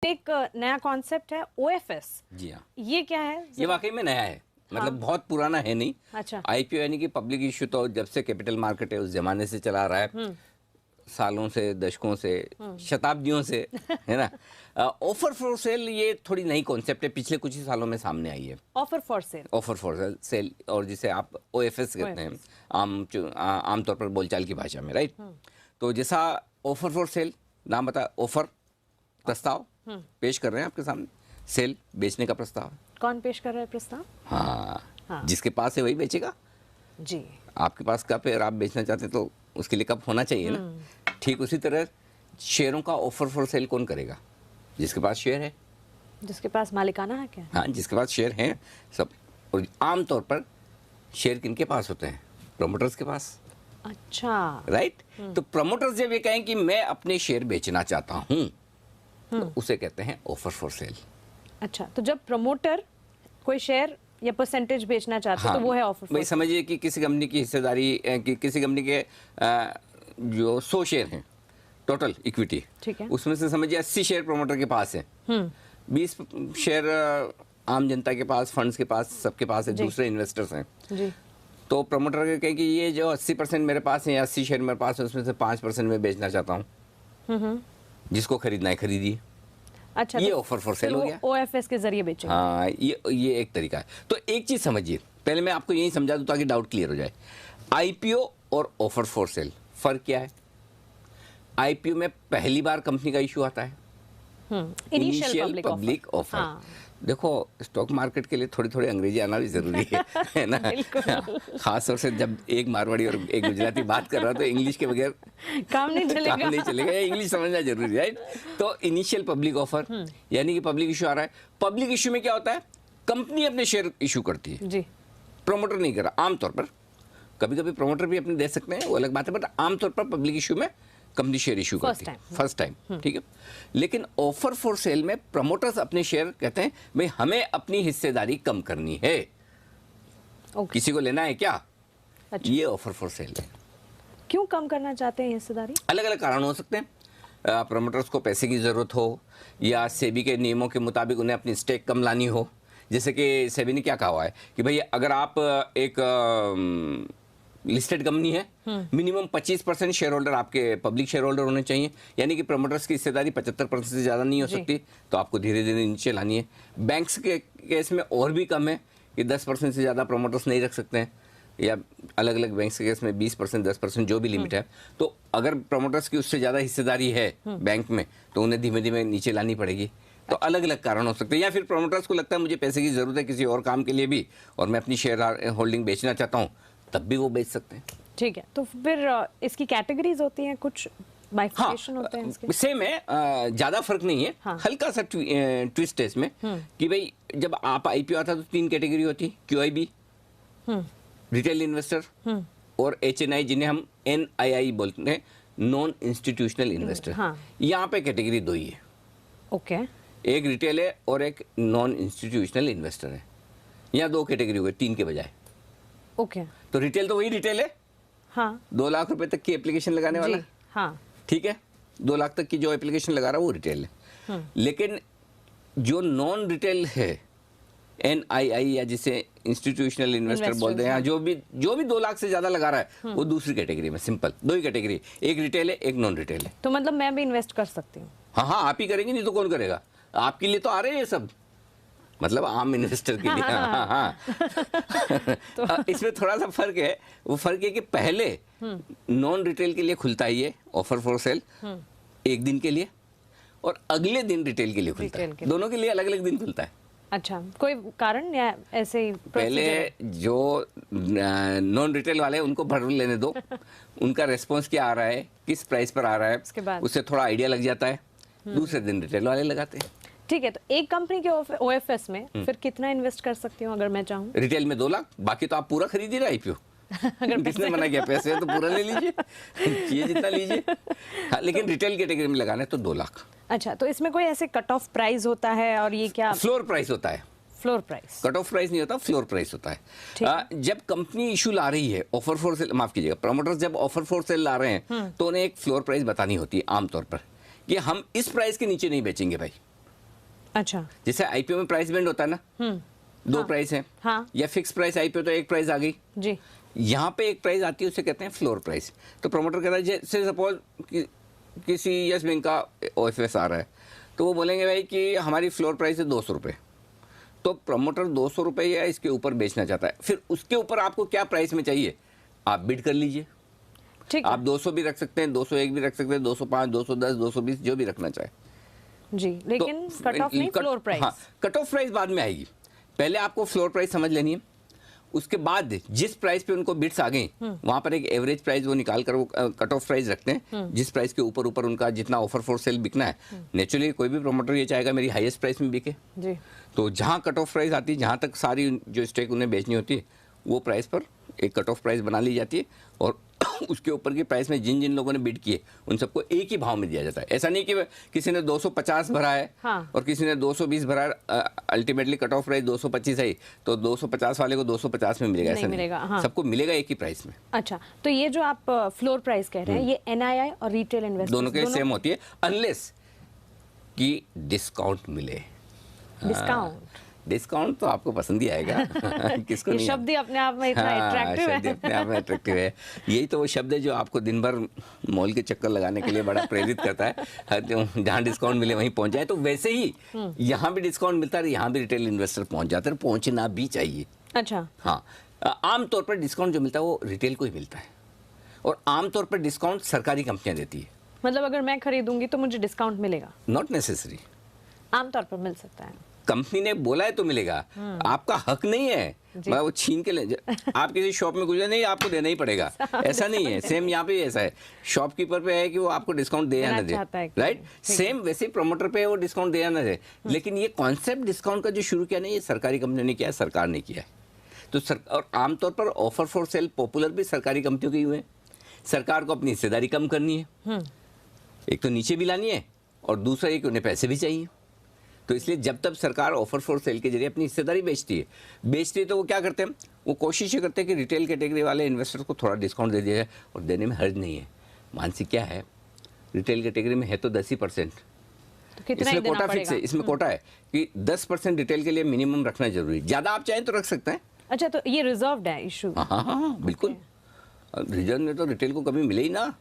एक नया कॉन्सेप्ट है ओएफएस। जी हाँ, ये क्या है? ये वाकई में नया है। मतलब हाँ। बहुत पुराना है नहीं। अच्छा। आईपीओ यानी कि पब्लिक इशू तो जब से कैपिटल मार्केट है उस जमाने से चला आ रहा है, सालों से, दशकों से, शताब्दियों से, है ना। ऑफर फॉर सेल ये थोड़ी नई कॉन्सेप्ट है, पिछले कुछ ही सालों में सामने आई है। Offer for sale, offer for sale, और जिसे आप ओएफएस कहते हैं आमतौर पर बोलचाल की भाषा में, राइट। तो जैसा ऑफर फॉर सेल नाम बता, ऑफर प्रस्ताव पेश कर रहे हैं आपके सामने, सेल बेचने का प्रस्ताव। कौन पेश कर रहा है प्रस्ताव? हाँ, जिसके पास है वही बेचेगा। जी। आपके पास कप है और आप बेचना चाहते हैं तो उसके लिए कप होना चाहिए ना। ठीक उसी तरह शेयरों का ऑफर फॉर सेल कौन करेगा? जिसके पास शेयर है, जिसके पास मालिकाना है क्या? हाँ, जिसके पास शेयर हैं सब। और आमतौर पर शेयर किनके पास होते हैं? प्रमोटर्स के पास। अच्छा, राइट। तो प्रमोटर्स जब ये कहें कि मैं अपने शेयर बेचना चाहता हूँ, तो उसे कहते हैं ऑफर फॉर सेल। अच्छा, तो जब प्रमोटर कोई शेयर या परसेंटेज बेचना चाहते हैं तो वो है ऑफर फॉर भाई समझिए कि किसी कंपनी की हिस्सेदारी कि किसी कंपनी के जो 100 शेयर हैं टोटल इक्विटी, ठीक है, उसमें से समझिए 80 शेयर प्रमोटर के पास है, 20 शेयर आम जनता के पास, फंड्स के पास, सबके पास है, दूसरे इन्वेस्टर्स हैं जी। तो प्रमोटर कहे कि ये जो 80% मेरे पास है या 80 शेयर मेरे पास है, उसमें से 5% में बेचना चाहता हूँ, जिसको खरीदना है खरीदिए। अच्छा, ये तो ऑफर फॉर सेल हो गया। ओएफएस के जरिए बेचेंगे। हाँ, ये एक तरीका है। तो एक चीज समझिए, पहले मैं आपको यही समझा दूं ताकि डाउट क्लियर हो जाए। आईपीओ और ऑफर फॉर सेल फर्क क्या है? आईपीओ में पहली बार कंपनी का इशू आता है, इनिशियल पब्लिक ऑफर। हाँ। देखो, स्टॉक मार्केट के लिए थोड़ी थोड़ी अंग्रेजी आना भी जरूरी है ना। खास तौर से जब एक मारवाड़ी और एक गुजराती बात कर रहा है तो इंग्लिश के बगैर काम नहीं चलेगा। काम नहीं चलेगा, इंग्लिश समझना जरूरी है, राइट। तो इनिशियल पब्लिक ऑफर यानी कि पब्लिक इशू आ रहा है। पब्लिक इशू में क्या होता है? कंपनी अपने शेयर इशू करती है जी। प्रमोटर नहीं कर रहा। आमतौर पर कभी कभी प्रमोटर भी अपने दे सकते हैं, वो अलग बात है, बट आमतौर पर पब्लिक इशू में कंपनी शेयर इशू करती है फर्स्ट टाइम, ठीक है। लेकिन ऑफर फॉर सेल में प्रमोटर्स अपने शेयर कहते हैं भाई हमें अपनी हिस्सेदारी कम करनी है, किसी को लेना है क्या? अच्छा। ये ऑफर फॉर सेल है। क्यों कम करना चाहते हैं हिस्सेदारी? अलग अलग कारण हो सकते हैं। प्रमोटर्स को पैसे की जरूरत हो, या सेबी के नियमों के मुताबिक उन्हें अपनी स्टेक कम लानी हो। जैसे कि सेबी ने क्या कहा हुआ है कि भाई अगर आप एक लिस्टेड कंपनी है, मिनिमम 25% शेयर होल्डर आपके पब्लिक शेयर होल्डर होने चाहिए, यानी कि प्रमोटर्स की हिस्सेदारी 75% से ज़्यादा नहीं हो सकती, तो आपको धीरे धीरे नीचे लानी है। बैंक्स के केस में और भी कम है कि 10% से ज़्यादा प्रमोटर्स नहीं रख सकते हैं, या अलग अलग बैंक्स के केस में 20%, 10% जो भी लिमिट है। तो अगर प्रमोटर्स की उससे ज़्यादा हिस्सेदारी है बैंक में तो उन्हें धीमे धीमे नीचे लानी पड़ेगी। तो अलग अलग कारण हो सकते हैं, या फिर प्रमोटर्स को लगता है मुझे पैसे की ज़रूरत है किसी और काम के लिए भी और मैं अपनी शेयर होल्डिंग बेचना चाहता हूँ, तब भी वो बेच सकते हैं। ठीक है, तो फिर इसकी कैटेगरीज होती हैं, कुछ बाइफर्केशन होते हैं इसके? सेम है, ज़्यादा फर्क नहीं है। हाँ। हल्का सा ट्विस्ट है इसमें कि भाई जब आप आईपीओ आता तो 3 कैटेगरी होती, क्यूआईबी, रिटेल इन्वेस्टर, और एचएनआई जिन्हें हम एनआईआई बोलते हैं, नॉन इंस्टीट्यूशनल इन्वेस्टर। हाँ। यहाँ पे कैटेगरी 2 ही है। ओके। एक रिटेल है और एक नॉन इंस्टीट्यूशनल इन्वेस्टर है। यहाँ 2 कैटेगरी हो गई 3 के बजाय। ओके। तो रिटेल तो वही रिटेल है, हाँ 2 लाख रुपए तक की एप्लीकेशन लगाने वाला, हाँ ठीक है, 2 लाख तक की जो एप्लीकेशन लगा रहा है वो रिटेल है। लेकिन जो नॉन रिटेल है, एनआईआई या जिसे इंस्टीट्यूशनल इन्वेस्टर बोलते हैं, जो भी 2 लाख से ज्यादा लगा रहा है वो दूसरी कैटेगरी में। सिंपल 2 ही कैटेगरी, एक रिटेल है एक नॉन रिटेल है। तो मतलब मैं भी इन्वेस्ट कर सकती हूँ? हाँ, आप ही करेंगे, नहीं तो कौन करेगा? आपके लिए तो आ रहे हैं ये सब, मतलब आम इन्वेस्टर के लिए। हाँ। तो इसमें थोड़ा सा फर्क है। वो फर्क है कि पहले नॉन रिटेल के लिए खुलता है ये ऑफर फॉर सेल 1 दिन के लिए, और अगले दिन रिटेल के लिए खुलता है। दोनों के लिए अलग अलग दिन खुलता है। अच्छा, कोई कारण या ऐसे ही? पहले जो नॉन रिटेल वाले उनको भर लेने दो, उनका रेस्पॉन्स क्या आ रहा है, किस प्राइस पर आ रहा है, उससे थोड़ा आइडिया लग जाता है। दूसरे दिन रिटेल वाले लगाते हैं। ठीक है, तो एक कंपनी के ओएफएस में फिर कितना इन्वेस्ट कर सकती हूँ अगर मैं चाहूँ? रिटेल में 2 लाख, बाकी तो आप पूरा खरीदिए आईपीओ। अगर किसने मना किया? पैसे है तो पूरा ले लीजिए, चाहिए जितना लीजिए। हाँ, लेकिन रिटेल कैटेगरी में लगाना है तो 2 लाख। अच्छा, तो इसमें कोई ऐसे कट ऑफ प्राइस होता है? और ये क्या फ्लोर प्राइस होता है? Floor price, cut off price नहीं होता, फ्लोर प्राइस होता है। जब कंपनी इशू ला रही है ऑफर फॉर सेल, माफ कीजिएगा, प्रमोटर्स जब ऑफर फॉर सेल ला रहे हैं तो उन्हें एक फ्लोर प्राइस बतानी होती है आमतौर पर कि हम इस प्राइस के नीचे नहीं बेचेंगे भाई। अच्छा। जैसे आईपीओ में प्राइस बैंड होता है ना, दो प्राइस है, हाँ। या फिक्स प्राइस आईपीओ तो एक प्राइस आ गई, जी। यहाँ पे एक प्राइस आती है, उसे कहते हैं फ्लोर प्राइस। तो प्रमोटर कहता है जैसे सपोज किसी यस बैंक का ओएफएस आ रहा है, तो वो बोलेंगे भाई कि हमारी फ्लोर प्राइस है 200 रुपये, तो प्रमोटर 200 रुपये या इसके ऊपर बेचना चाहता है, फिर उसके ऊपर आपको क्या प्राइस में चाहिए आप बिड कर लीजिए। ठीक है। आप 200 भी रख सकते हैं, 201 भी रख सकते हैं, 205, 210, 220 जो भी रखना चाहे जी, लेकिन कट ऑफ नहीं, फ्लोर प्राइस। हाँ, कट ऑफ प्राइस बाद में आएगी, पहले आपको फ्लोर प्राइस समझ लेनी है। उसके बाद जिस प्राइस पे उनको बिड्स आ गई, वहां पर एक एवरेज प्राइस वो निकाल कर वो कट ऑफ प्राइस रखते हैं, जिस प्राइस के ऊपर ऊपर उनका जितना ऑफर फॉर सेल बिकना है। नेचुरली कोई भी प्रमोटर ये चाहेगा मेरी हाईएस्ट प्राइस में बिके जी। तो जहां कट ऑफ प्राइस आती है, जहां तक सारी जो स्टेक उन्हें बेचनी होती है, वो प्राइस पर एक कट ऑफ प्राइस बना ली जाती है, और उसके ऊपर की प्राइस में जिन जिन लोगों ने बिड किए उन सबको एक ही भाव में दिया जाता है। ऐसा नहीं कि किसी ने 250 भरा है, हाँ। और किसी ने 220 भरा है, अल्टीमेटली कट ऑफ प्राइस 225 है, तो 250 वाले को 250 में मिलेगा, नहीं ऐसा मिलेगा, नहीं, हाँ। सबको मिलेगा एक ही प्राइस में। अच्छा, तो ये जो आप फ्लोर प्राइस कह रहे हैं, ये एनआईआई और रिटेल इन्वेस्टर्स दोनों के सेम होती है, अनलेस कि डिस्काउंट मिले। डिस्काउंट तो आपको पसंद ही आएगा किसको ये नहीं शब्द ही अपने आप में इतना अट्रैक्टिव शब्द अपने आप में अट्रैक्टिव है। यही तो वो शब्द है जो आपको दिन भर मॉल के चक्कर लगाने के लिए बड़ा प्रेरित करता है। जहाँ डिस्काउंट मिले वहीं पहुंच जाए। तो वैसे ही यहाँ भी डिस्काउंट मिलता है, यहाँ भी रिटेल इन्वेस्टर पहुंच जाते हैं, पहुंचना भी चाहिए। अच्छा। हाँ, आमतौर पर डिस्काउंट जो मिलता है वो रिटेल को ही मिलता है, और आमतौर पर डिस्काउंट सरकारी कंपनियां देती है। मतलब अगर मैं खरीदूंगी तो मुझे डिस्काउंट मिलेगा? नॉट नेसेसरी, आमतौर पर मिल सकता है। कंपनी ने बोला है तो मिलेगा, आपका हक नहीं है मैं वो छीन के ले। आप किसी शॉप में गुजरे, नहीं आपको देना ही पड़ेगा, ऐसा नहीं है। सेम यहाँ पे ऐसा है, शॉपकीपर पे है कि वो आपको डिस्काउंट दे या ना दे, राइट। सेम वैसे ही प्रमोटर पे है, वो डिस्काउंट दे या ना दे। लेकिन ये कॉन्सेप्ट डिस्काउंट का जो शुरू किया नहीं, ये सरकारी कंपनी ने किया है, सरकार ने किया है। तो और आमतौर पर ऑफर फॉर सेल पॉपुलर भी सरकारी कंपनियों के हुए हैं। सरकार को अपनी हिस्सेदारी कम करनी है, एक तो नीचे भी लानी है, और दूसरा एक उन्हें पैसे भी चाहिए। तो इसलिए जब तक सरकार ऑफर फॉर सेल के जरिए अपनी हिस्सेदारी बेचती है तो वो क्या करते हैं, वो कोशिश ये करते हैं कि रिटेल कैटेगरी वाले इन्वेस्टर को थोड़ा डिस्काउंट दे दिया जाए, और देने में हर्ज नहीं है। मानसिक क्या है, रिटेल कैटेगरी में है तो 10%, तो इसमें कोटा फिक्स है, इसमें कोटा है कि 10% रिटेल के लिए मिनिमम रखना जरूरी है। ज़्यादा आप चाहें तो रख सकते हैं। अच्छा, तो ये रिजर्व्ड है इशू? हाँ, बिल्कुल। रिजर्व में तो रिटेल को कभी मिले ही ना।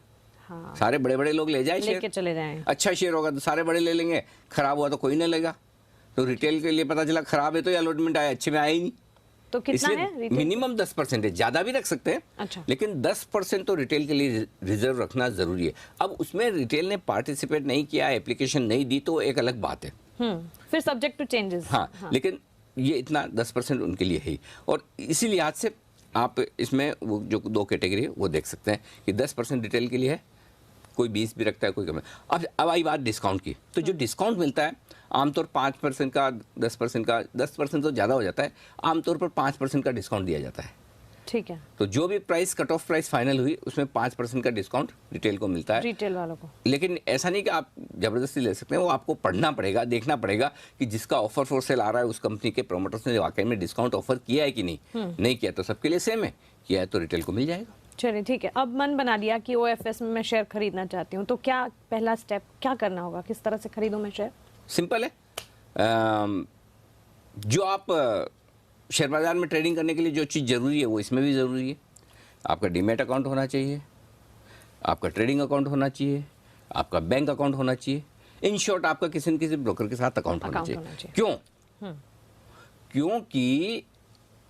हाँ। सारे बड़े बड़े लोग ले जाए, लेके चले जाएं। अच्छा शेयर होगा तो सारे बड़े ले लेंगे, खराब हुआ तो कोई नहीं लेगा। तो रिटेल के लिए पता चला खराब है तो ये अलॉटमेंट आया, अच्छे में आया ही नहीं। तो कितना है? मिनिमम 10% है, ज़्यादा भी रख सकते हैं। अच्छा। लेकिन 10% तो रिटेल के लिए रिजर्व रखना जरूरी है। अब उसमें रिटेल ने पार्टिसिपेट नहीं किया, एप्लीकेशन नहीं दी, तो एक अलग बात है, फिर सब्जेक्ट टू चेंजेस। हाँ। लेकिन ये इतना 10% उनके लिए है ही, और इसी लिहाज से आप इसमें वो जो दो कैटेगरी है वो देख सकते हैं कि 10% रिटेल के लिए है, कोई 20 भी रखता है, कोई कम है। अब आई बात डिस्काउंट की, तो जो डिस्काउंट मिलता है आमतौर 5% का, 10% का, 10% तो ज़्यादा हो जाता है, आमतौर पर 5% का डिस्काउंट दिया जाता है। ठीक है। तो जो भी price cut off price final हुई उसमें 5% का डिस्काउंट रिटेल को मिलता है, रिटेल वालों को। लेकिन ऐसा नहीं कि आप जबरदस्ती ले सकते हैं, वो आपको पढ़ना पड़ेगा, देखना पड़ेगा कि जिसका ऑफर फॉर सेल आ रहा है उस कंपनी के प्रोमोटर्स ने वाकई में डिस्काउंट ऑफर किया है कि नहीं किया तो सबके लिए सेम है, किया है तो रिटेल को मिल जाएगा। चलिए ठीक है। अब मन बना लिया कि ओएफएस में मैं शेयर खरीदना चाहती हूँ, तो क्या पहला स्टेप क्या करना होगा, किस तरह से खरीदूं मैं शेयर? सिंपल है, जो आप शेयर बाजार में ट्रेडिंग करने के लिए जो चीज़ ज़रूरी है वो इसमें भी ज़रूरी है। आपका डीमैट अकाउंट होना चाहिए, आपका ट्रेडिंग अकाउंट होना चाहिए, आपका बैंक अकाउंट होना चाहिए, इन शॉर्ट आपका किसी न किसी ब्रोकर के साथ अकाउंट होना चाहिए। क्यों? क्योंकि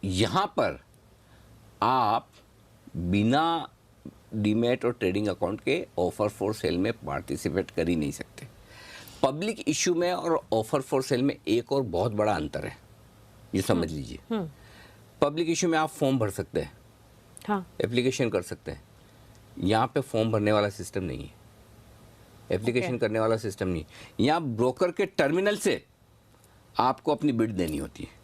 यहाँ पर आप बिना डीमैट और ट्रेडिंग अकाउंट के ऑफर फॉर सेल में पार्टिसिपेट कर ही नहीं सकते। पब्लिक इशू में और ऑफर फॉर सेल में एक और बहुत बड़ा अंतर है, ये समझ लीजिए। पब्लिक इशू में आप फॉर्म भर सकते हैं, हाँ, एप्लीकेशन कर सकते हैं। यहाँ पे फॉर्म भरने वाला सिस्टम नहीं है, एप्लीकेशन करने वाला सिस्टम नहीं। यहाँ ब्रोकर के टर्मिनल से आपको अपनी बिड देनी होती है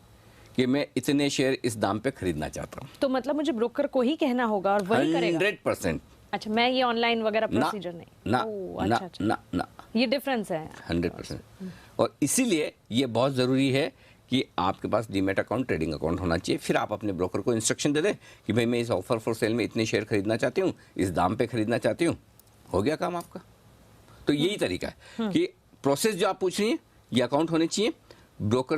कि मैं इतने शेयर इस दाम पे खरीदना चाहता हूँ। तो मतलब मुझे ब्रोकर को ही कहना होगा और वही करेगा? 100%। अच्छा, मैं ये ऑनलाइन वगैरह प्रोसीजर नहीं? ना, अच्छा, अच्छा। ना, ये डिफरेंस है 100%। और इसीलिए ये बहुत ज़रूरी है कि आपके पास डीमैट अकाउंट, ट्रेडिंग अकाउंट होना चाहिए। फिर आप अपने ब्रोकर को इंस्ट्रक्शन दे दें कि भाई मैं इस ऑफर फॉर सेल में इतने शेयर खरीदना चाहती हूँ, इस दाम पे खरीदना चाहती हूँ, हो गया काम आपका। तो यही तरीका है कि प्रोसेस जो आप पूछ रही हैं, ये अकाउंट होने चाहिए, ब्रोकर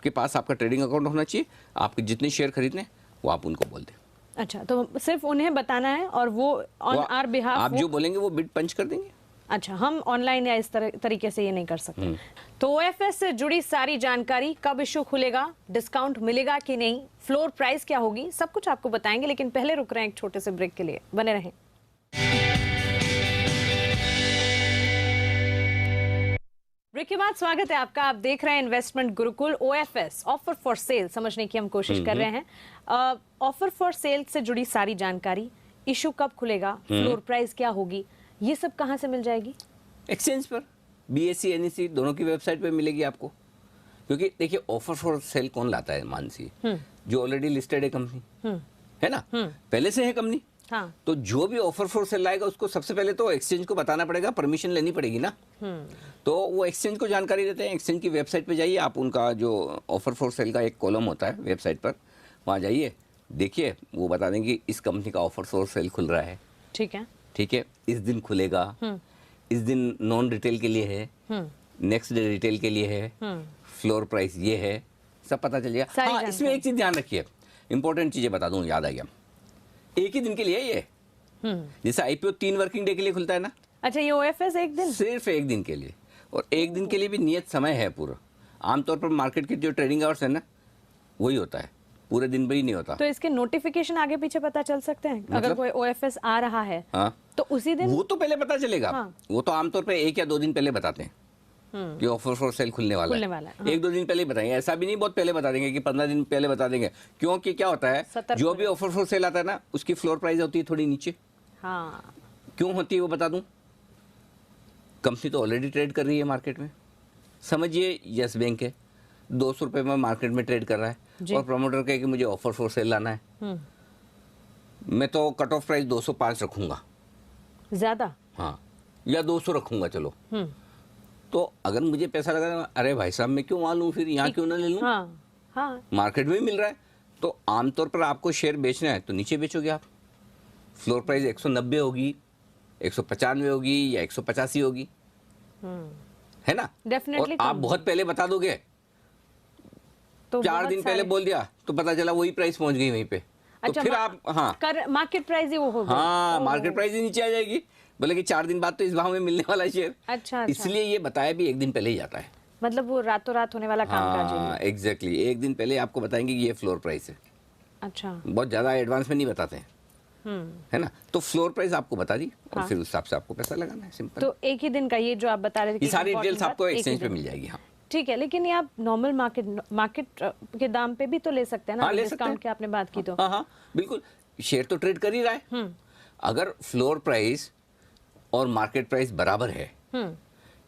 के पास आपका ट्रेडिंग अकाउंट होना चाहिए, आपके जितने शेयर खरीदने वो आप उनको बोल दें। अच्छा, तो सिर्फ उन्हें बताना है और वो ऑन आवर बिहाफ आप जो बोलेंगे वो बिड पंच कर देंगे। अच्छा, हम ऑनलाइन या इस तरीके से ये नहीं कर सकते। तो ओएफएस से जुड़ी सारी जानकारी, कब इशू खुलेगा, डिस्काउंट मिलेगा कि नहीं, फ्लोर प्राइस क्या होगी, सब कुछ आपको बताएंगे। लेकिन पहले रुक रहे हैं एक छोटे से ब्रेक के लिए, बने रहें। ब्रेक के बाद स्वागत है आपका। आप देख रहे हैं investment Gurukul. OFS, offer for sale, समझने की हम कोशिश कर रहे हैं। ऑफर फॉर सेल से जुड़ी सारी जानकारी, इशू कब खुलेगा, फ्लोर प्राइस क्या होगी, ये सब कहाँ से मिल जाएगी? एक्सचेंज पर, BSE NSE दोनों की वेबसाइट पे मिलेगी आपको। क्योंकि देखिए ऑफर फॉर सेल कौन लाता है, मानसी, जो ऑलरेडी लिस्टेड है कंपनी, है ना, पहले से है कंपनी। हाँ। तो जो भी ऑफर फॉर सेल लाएगा उसको सबसे पहले तो एक्सचेंज को बताना पड़ेगा, परमिशन लेनी पड़ेगी ना। तो वो एक्सचेंज को जानकारी देते हैं। एक्सचेंज की वेबसाइट पे जाइए आप, उनका जो ऑफर फॉर सेल का एक कॉलम होता है वेबसाइट पर, वहाँ जाइए, देखिए, वो बता देंगे इस कंपनी का ऑफर फॉर सेल खुल रहा है। ठीक है, ठीक है, इस दिन खुलेगा, इस दिन नॉन रिटेल के लिए है, नेक्स्ट डे रिटेल के लिए है, फ्लोर प्राइस ये है, सब पता चल जाएगा। हाँ, इसमें एक चीज ध्यान रखिए, इंपॉर्टेंट चीजें बता दूं, याद आ गया, एक ही दिन के लिए है ये। जैसे IPO 3 वर्किंग डे के लिए खुलता है ना। अच्छा, ये ओएफएस एक दिन, सिर्फ एक दिन के लिए, और एक दिन के लिए भी नियत समय है पूरा। आमतौर पर मार्केट के जो ट्रेडिंग आवर्स है ना, वही होता है, पूरे दिन भी नहीं होता। तो इसके नोटिफिकेशन आगे पीछे पता चल सकते हैं? मतलब? अगर कोई ओएफएस आ रहा है, हाँ, तो उसी दिन वो तो पहले पता चलेगा। हाँ। वो तो आमतौर पर 1 या 2 दिन पहले बताते हैं कि ऑफर फॉर सेल खुलने वाला है। हाँ। 1-2 दिन पहले बताएंगे, ऐसा भी नहीं बहुत पहले बता देंगे कि 15 दिन पहले बता देंगे। क्योंकि क्या होता है, जो भी ऑफर फॉर सेल आता है ना, उसकी फ्लोर प्राइस होती है थोड़ी नीचे। हाँ। क्यों होती है वो बता दूं। कंपनी तो ऑलरेडी ट्रेड कर रही है मार्केट में। समझिए यस बैंक है, 200 रुपये में मार्केट में ट्रेड कर रहा है, और प्रमोटर कहे कि मुझे ऑफर फॉर सेल लाना है, मैं तो कट ऑफ प्राइस 205 रखूंगा, ज्यादा, हाँ, या 200 रखूंगा, चलो। तो अगर मुझे पैसा लगा, अरे भाई साहब मैं क्यों वहाँ लूँ, फिर यहाँ क्यों ना ले लूँ। हाँ। मार्केट में ही मिल रहा है। तो आमतौर पर आपको शेयर बेचना है तो नीचे बेचोगे आप। फ्लोर प्राइस 190 होगी, 195 होगी, या 185 होगी, है ना। डेफिनेटली। और आप बहुत पहले बता दोगे, तो 4 दिन पहले बोल दिया तो पता चला वही प्राइस पहुंच गई वहीं पे। अच्छा, तो फिर आप, हाँ, मार्केट प्राइस ही वो होगा। हाँ, मार्केट प्राइस ही नीचे आ जाएगी, बोले कि 4 दिन बाद तो इस भाव में मिलने वाला शेयर। अच्छा। इसलिए ये बताया भी 1 दिन पहले ही जाता है। मतलब वो रातों रात होने वाला काम काज है। हाँ, एग्जैक्टली, 1 दिन पहले आपको बताएंगे कि ये फ्लोर प्राइस है। अच्छा। बहुत ज्यादा एडवांस में नहीं बताते हैं, है ना। तो फ्लोर प्राइस आपको बता दी, और फिर उस हिसाब से आपको पैसा लगाना है, सिंपल। तो एक ही दिन का ये जो आप बता रहे थे, ये सारी डिटेल्स आपको एक्सचेंज पे मिल जाएगी। हाँ, ठीक है, लेकिन ये आप नॉर्मल मार्केट के दाम पे भी तो ले सकते हैं ना। हाँ, डिस्काउंट की आपने बात की तो। हाँ, बिल्कुल, शेयर तो ट्रेड कर ही रहा है। अगर फ्लोर प्राइस और मार्केट प्राइस बराबर है,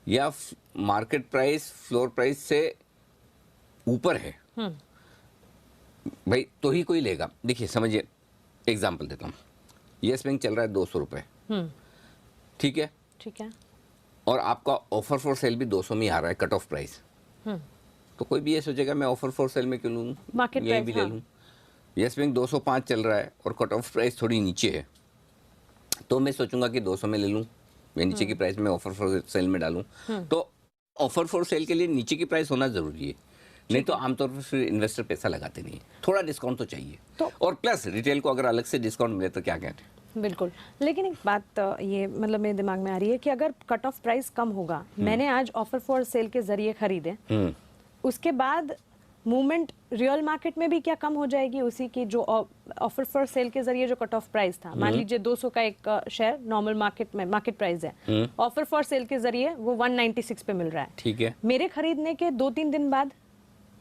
या मार्केट प्राइस फ्लोर प्राइस से ऊपर है, भाई, तो ही कोई लेगा। देखिए समझिए, एग्जाम्पल देता हूँ, यस बैंक चल रहा है 200 रुपये, ठीक है, ठीक है, और आपका ऑफर फॉर सेल भी 200 में ही आ रहा है, कट ऑफ प्राइस। तो कोई भी ये सोचेगा मैं ऑफर फॉर सेल में क्यों लूँ, यही भी ले लूँ। यस बैंक 205 चल रहा है और कट ऑफ प्राइस थोड़ी नीचे है, तो मैं सोचूंगा कि 200 में ले लूँ, मैं नीचे की प्राइस में ऑफर फॉर सेल में डालूं। तो ऑफर फॉर सेल के लिए नीचे की प्राइस होना जरूरी है, नहीं तो आमतौर पर फिर इन्वेस्टर पैसा लगाते नहीं। थोड़ा डिस्काउंट तो चाहिए, तो और प्लस रिटेल को अगर अलग से डिस्काउंट मिले तो क्या कहते हैं। बिल्कुल, लेकिन एक बात ये मतलब मेरे दिमाग में आ रही है कि अगर कट ऑफ प्राइस कम होगा, मैंने आज ऑफर फॉर सेल के जरिए खरीदे, उसके बाद मूवमेंट रियल मार्केट में भी क्या कम हो जाएगी उसी की, जो ऑफर फॉर सेल के जरिए जो कट ऑफ प्राइस था, मान लीजिए 200 का एक शेयर नॉर्मल मार्केट में मार्केट प्राइस है, ऑफर फॉर सेल के जरिए वो 196 पे मिल रहा है, ठीक है, मेरे खरीदने के 2-3 दिन बाद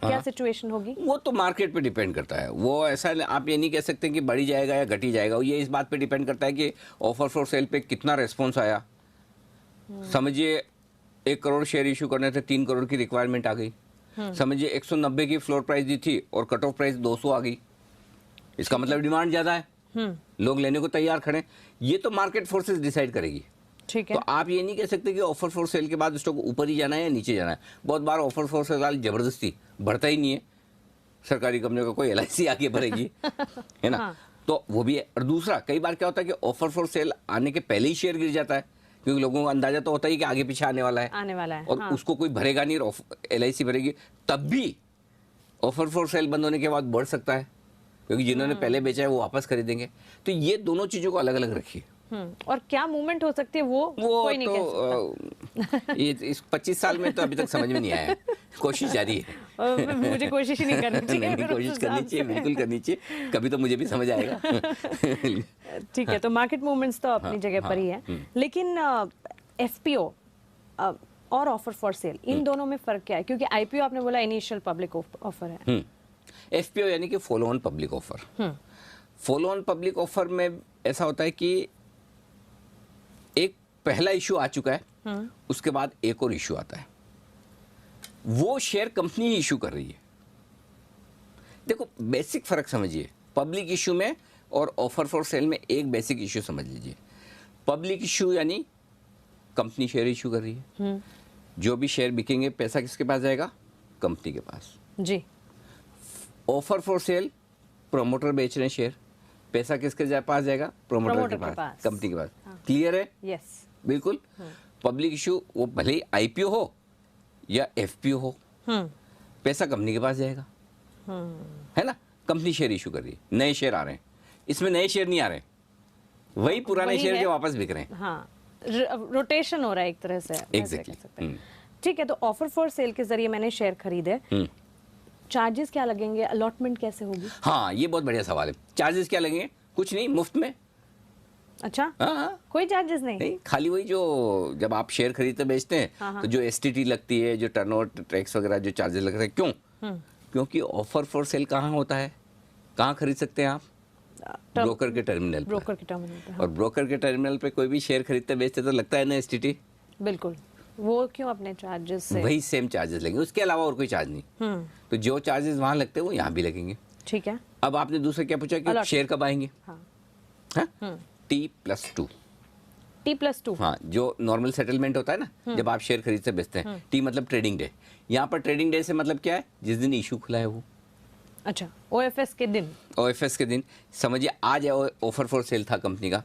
क्या सिचुएशन होगी? वो तो मार्केट पे डिपेंड करता है। वो ऐसा आप ये नहीं कह सकते कि बढ़ी जाएगा या घटी जाएगा, ये इस बात पे डिपेंड करता है कि ऑफर फॉर सेल पे कितना रेस्पॉन्स आया। समझिए 1 करोड़ शेयर इशू करने थे, 3 करोड़ की रिक्वायरमेंट आ गई। समझिए 190 की फ्लोर प्राइस दी थी और कट ऑफ प्राइस 200 आ गई, इसका मतलब डिमांड ज्यादा है, लोग लेने को तैयार खड़े। ये तो मार्केट फोर्सेस डिसाइड करेगी। ठीक है, तो आप ये नहीं कह सकते कि ऑफर फॉर सेल के बाद स्टॉक ऊपर ही जाना है या नीचे जाना है। बहुत बार ऑफर फॉर सेल जबरदस्ती बढ़ता ही नहीं है, सरकारी कंपनियों का कोई LIC आगे बढ़ेगी, है ना। तो वो भी है। और दूसरा, कई बार क्या होता है कि ऑफर फॉर सेल आने के पहले ही शेयर गिर जाता है क्योंकि लोगों को अंदाजा तो होता ही कि आगे पीछे आने वाला है, और हाँ। उसको कोई भरेगा नहीं, और LIC भरेगी, तब भी ऑफर फॉर सेल बंद होने के बाद बढ़ सकता है, क्योंकि जिन्होंने पहले बेचा है वो वापस खरीदेंगे। तो ये दोनों चीजों को अलग अलग रखिए। और क्या मूवमेंट हो सकती है वो कोई नहीं कह सकता। ये इस 25 साल में तो अभी तक समझ में नहीं आया है, कोशिश जारी है। मुझे कोशिश ही नहीं करनी चाहिए। नहीं, कोशिश करनी चाहिए, बिल्कुल करनी चाहिए, कभी तो मुझे भी समझ आएगा। ठीक है, तो मार्केट मूवमेंट्स तो अपनी जगह पर ही है, लेकिन FPO और ऑफर फॉर सेल, इन दोनों में फर्क क्या है? क्योंकि IPO आपने बोला इनिशियल पब्लिक ऑफर है। FPO यानी कि follow on public offer. Follow on public offer में ऐसा होता है कि एक पहला इशू आ चुका है, उसके बाद एक और इशू आता है, वो शेयर कंपनी ही इशू कर रही है। देखो बेसिक फर्क समझिए, पब्लिक इशू में और ऑफर फॉर सेल में एक बेसिक इशू समझ लीजिए। पब्लिक इशू यानी कंपनी शेयर इशू कर रही है, जो भी शेयर बिकेंगे पैसा किसके पास जाएगा? कंपनी के पास जी। ऑफर फॉर सेल, प्रोमोटर बेच रहे हैं शेयर, पैसा किसके पास जाएगा? प्रोमोटर के पास, कंपनी के पास। क्लियर है? यस, बिल्कुल। पब्लिक इशू वो भले ही IPO हो या FPO हो, पैसा कंपनी के पास जाएगा, है ना? कंपनी शेयर इशू कर रही है, नए शेयर आ रहे हैं, इसमें नए शेयर नहीं आ रहे, वही पुराने शेयर जो वापस बिक रहे हैं। हाँ, रोटेशन हो रहा है एक तरह से, एग्जैक्टली। ठीक है, तो ऑफर फॉर सेल के जरिए मैंने शेयर खरीदे, चार्जेस क्या लगेंगे? अलॉटमेंट कैसे होगी? हाँ, ये बहुत बढ़िया सवाल है। चार्जेस क्या लगेंगे? कुछ नहीं, मुफ्त में। अच्छा, हाँ, कोई चार्जेस नहीं, खाली वही जो जब आप शेयर खरीदते बेचते हैं, हाँ। तो जो STT लगती है, जो टर्नओवर टैक्स वगैरह जो चार्जेस लग रहे हैं, क्यों? क्योंकि ऑफर फॉर सेल कहाँ होता है, कहाँ खरीद सकते हैं आप? ब्रोकर के टर्मिनल पर। और ब्रोकर के टर्मिनल पे कोई भी शेयर खरीदते बेचते तो लगता है ना STT। बिल्कुल, वो क्यों अपने चार्जेस से? वही सेम चार्जेस लगेंगे, उसके अलावा और कोई चार्ज नहीं। तो जो चार्जेस वहाँ लगते हैं वो यहाँ भी लगेंगे। ठीक है। अब आपने दूसरा क्या पूछा कि शेयर कब आएंगे? हाँ? T+2। T+2, हाँ, जो नॉर्मल सेटलमेंट होता है ना, जब आप शेयर खरीदते बेचते हैं, T मतलब ट्रेडिंग डे। यहाँ पर ट्रेडिंग डे से मतलब क्या है? जिस दिन इशू खुला है वो। अच्छा, OFS के दिन। OFS के दिन समझिए, आज ऑफर फॉर सेल था कंपनी का,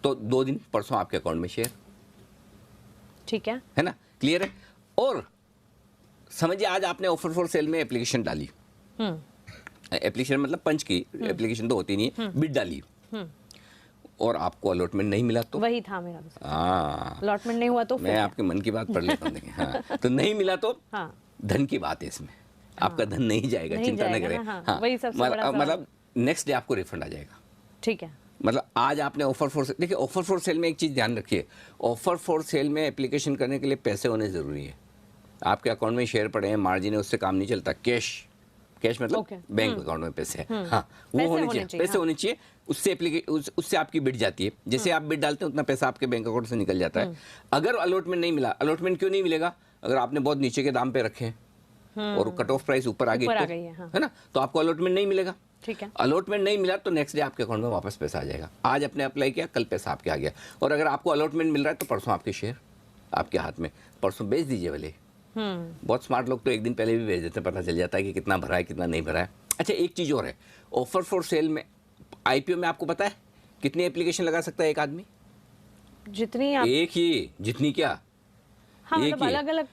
तो 2 दिन परसों आपके अकाउंट में शेयर। ठीक है ना? क्लियर है? और समझिए आज आपने ऑफर फॉर सेल में एप्लीकेशन डाली, एप्लीकेशन मतलब पंच की एप्लीकेशन तो होती नहीं है, बिड डाली, और आपको अलॉटमेंट नहीं मिला तो? वही था मेरा। हाँ, अलॉटमेंट नहीं हुआ तो मैं आपके मन की बात पढ़ लेता हूँ। हाँ, तो नहीं मिला तो धन की बात है इसमें, आपका धन नहीं जाएगा, चिंता न करें। हाँ, वही सबसे बड़ा मतलब नेक्स्ट डे आपको रिफंड आ जाएगा। ठीक है। मतलब आज आपने ऑफर फॉर सेल, देखिए ऑफर फॉर सेल में एक चीज़ ध्यान रखिए, ऑफर फॉर सेल में एप्लीकेशन करने के लिए पैसे होने ज़रूरी है। आपके अकाउंट में शेयर पड़े हैं, मार्जिन है, उससे काम नहीं चलता। कैश मतलब बैंक अकाउंट में पैसे हैं, हाँ, वो होने चाहिए, पैसे होने चाहिए, उससे आपकी बिड जाती है। जैसे आप बिड डालते हैं उतना पैसा आपके बैंक अकाउंट से निकल जाता है। अगर अलॉटमेंट नहीं मिला, अलॉटमेंट क्यों नहीं मिलेगा? अगर आपने बहुत नीचे के दाम पे रखे हैं और कट ऑफ प्राइस ऊपर आ गई तो, है ना, तो आपको अलॉटमेंट नहीं मिलेगा। ठीक है। अलॉटमेंट नहीं मिला तो नेक्स्ट डे आपके अकाउंट में वापस पैसा आ जाएगा। आज आपने अप्लाई किया, कल पैसा आपके आ गया। और अगर आपको अलॉटमेंट मिल रहा है तो परसों आपके शेयर आपके हाथ में, परसों बेच दीजिए भले। बहुत स्मार्ट लोग तो एक दिन पहले भी भेज देते हैं, पता चल जाता है कि कितना भरा है कितना नहीं भरा है। अच्छा, एक चीज़ और है, ऑफर फॉर सेल में IPO में आपको पता है कितनी एप्लीकेशन लगा सकता है एक आदमी? जितनी आप... एक ही, जितनी क्या? हाँ, मतलब अलग-अलग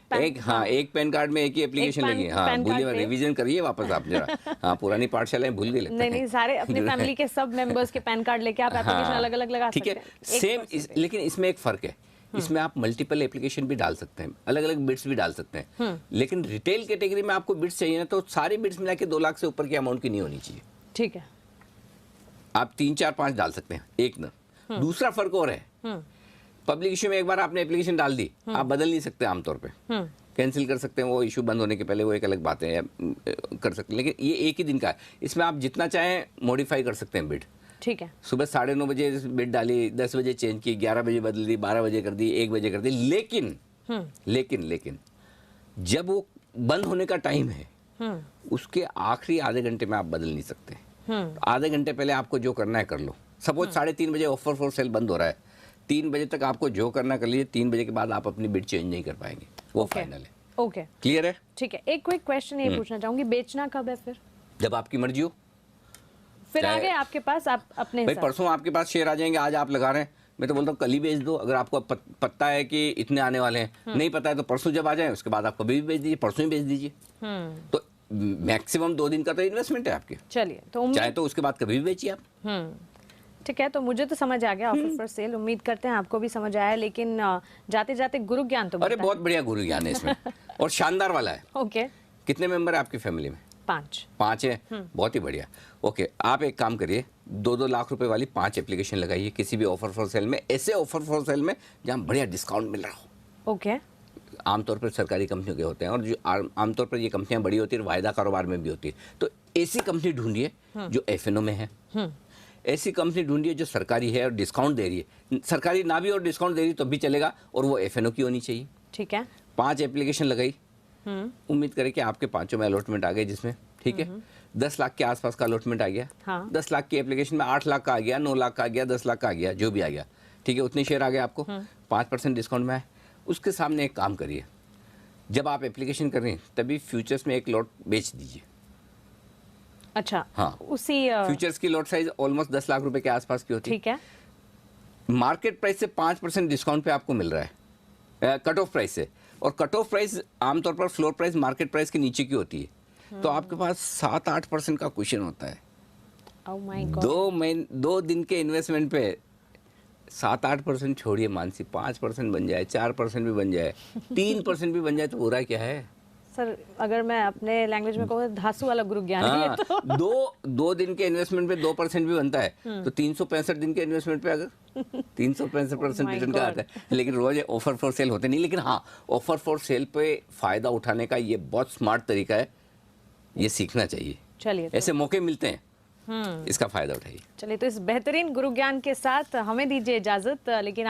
एक पैन कार्ड में एक ही एप्लीकेशन लगी है। हाँ, भूलिए, रिवीजन करिए वापस आप जरा। हाँ, पुरानी पाठशाला भूल गए लगता है। नहीं, सारे अपनी फैमिली के सब मेंबर्स के पैन कार्ड लेके आप एप्लीकेशन अलग-अलग लगा सकते हैं। ठीक है, सेम, लेकिन इसमें एक फर्क है, इसमें आप मल्टीपल एप्लीकेशन भी डाल सकते हैं, अलग अलग बिड्स भी डाल सकते हैं। लेकिन रिटेल कैटेगरी में आपको बिड्स चाहिए ना, तो सारी बिड्स मिला के 2 लाख से ऊपर की अमाउंट की नहीं होनी चाहिए। ठीक है, आप 3, 4, 5 डाल सकते हैं, एक न। दूसरा फर्क और है, पब्लिक इशू में एक बार आपने एप्लीकेशन डाल दी, आप बदल नहीं सकते आमतौर पे, कैंसिल कर सकते हैं वो इशू बंद होने के पहले, वो एक अलग बात है, कर सकते हैं। लेकिन ये एक ही दिन का है, इसमें आप जितना चाहें मॉडिफाई कर सकते हैं बिड। ठीक है, सुबह 9:30 बजे बिड डाली, 10 बजे चेंज की, 11 बजे बदल दी, 12 बजे कर दी, 1 बजे कर दी। लेकिन जब वो बंद होने का टाइम है, उसके आखिरी आधे घंटे में आप बदल नहीं सकते। आधे घंटे पहले आपको जो करना है कर लो। सपोज 3:30 बजे ऑफर फॉर सेल बंद हो रहा है, 3 बजे तक आपको जो करना कर लीजिए, 3 बजे के बाद आप अपनी बिड चेंज नहीं कर पाएंगे, वो फाइनल है। ओके, क्लियर है? ठीक है। एक क्विक क्वेश्चन ये पूछना चाहूंगी, बेचना कब है फिर? जब आपकी मर्जी हो। फिर आ गए आपके पास, आप अपने भाई परसों आपके पास शेयर आ जाएंगे, आज आप लगा रहे हैं, मैं तो बोलता हूँ कल ही बेच दो। अगर आपको पता है कि इतने आने वाले हैं, नहीं पता है तो परसों जब आ जाए उसके बाद आप कभी भी बेच दीजिए, परसों ही बेच दीजिए। तो मैक्सिमम 2 दिन का तो इन्वेस्टमेंट है आपके। चलिए, तो चाहे तो उसके बाद कभी भी बेचिए आप। ठीक है, तो मुझे तो समझ आ गया ऑफर फॉर सेल, उम्मीद करते हैं आपको भी समझ आया, लेकिन जाते जाते गुरु ज्ञान तो अरे बहुत बढ़िया गुरु ज्ञान है इसमें और शानदार वाला है। ओके। कितने मेंबर है आपकी फैमिली में? 5 है। बहुत ही बढ़िया। ओके, आप एक काम करिए, 2-2 लाख रुपए वाली 5 एप्लीकेशन लगाइए किसी भी ऑफर फॉर सेल में, ऐसे ऑफर फॉर सेल में जहाँ बढ़िया डिस्काउंट मिल रहा हो। ओके। आमतौर पर सरकारी कंपनियों के होते हैं, और जो आमतौर पर ये कंपनियां बड़ी होती है, वायदा कारोबार में भी होती है। तो ऐसी कंपनी ढूंढिए जो एफएनओ में है, ऐसी कंपनी ढूंढिए जो सरकारी है और डिस्काउंट दे रही है। सरकारी ना भी और डिस्काउंट दे रही तो भी चलेगा, और वो एफएनओ की होनी चाहिए। ठीक है। 5 एप्लीकेशन लगाई, उम्मीद करें कि आपके 5 में अलॉटमेंट आ गए, जिसमें ठीक है 10 लाख के आसपास का अलॉटमेंट आ गया। हाँ। 10 लाख की एप्लीकेशन में 8 लाख का आ गया, 9 लाख का आ गया, 10 लाख का आ गया, जो भी आ गया, ठीक है, उतने शेयर आ गए आपको, 5% डिस्काउंट में आए। उसके सामने एक काम करिए, जब आप एप्लीकेशन कर रहे हैं तभी फ्यूचर्स में एक लॉट बेच दीजिए। अच्छा। हाँ, उसी फ्यूचर्स की लॉट साइज ऑलमोस्ट 10 लाख रुपए के आसपास की होती है। ठीक है। मार्केट प्राइस से 5% डिस्काउंट पे आपको मिल रहा है, कट ऑफ प्राइस से। और कट ऑफ प्राइस आमतौर पर फ्लोर प्राइस मार्केट प्राइस के नीचे की होती है, तो आपके पास 7-8% का क्वेश्चन होता है। Oh my God. 2 दिन के इन्वेस्टमेंट पे 7-8% छोड़िए, मानसी 5% बन जाए, 4% भी बन जाए, 3% भी बन जाए तो बुरा क्या है सर? अगर मैं अपने लैंग्वेज में कहूँ, धासु वाला गुरु ज्ञान है ये तो। दो दिन के इन्वेस्टमेंट पे 2% भी बनता है, तो 365 दिन के इन्वेस्टमेंट पे अगर 365% रिटर्न का आता है। लेकिन रोज ऑफर फॉर सेल होते नहीं, लेकिन हाँ, ऑफर फॉर सेल पे फायदा उठाने का ये बहुत स्मार्ट तरीका है, ये सीखना चाहिए। चलिए, ऐसे मौके मिलते हैं, इसका फायदा उठाइए। चलिए, तो इस बेहतरीन गुरु ज्ञान के साथ हमें दीजिए इजाजत, लेकिन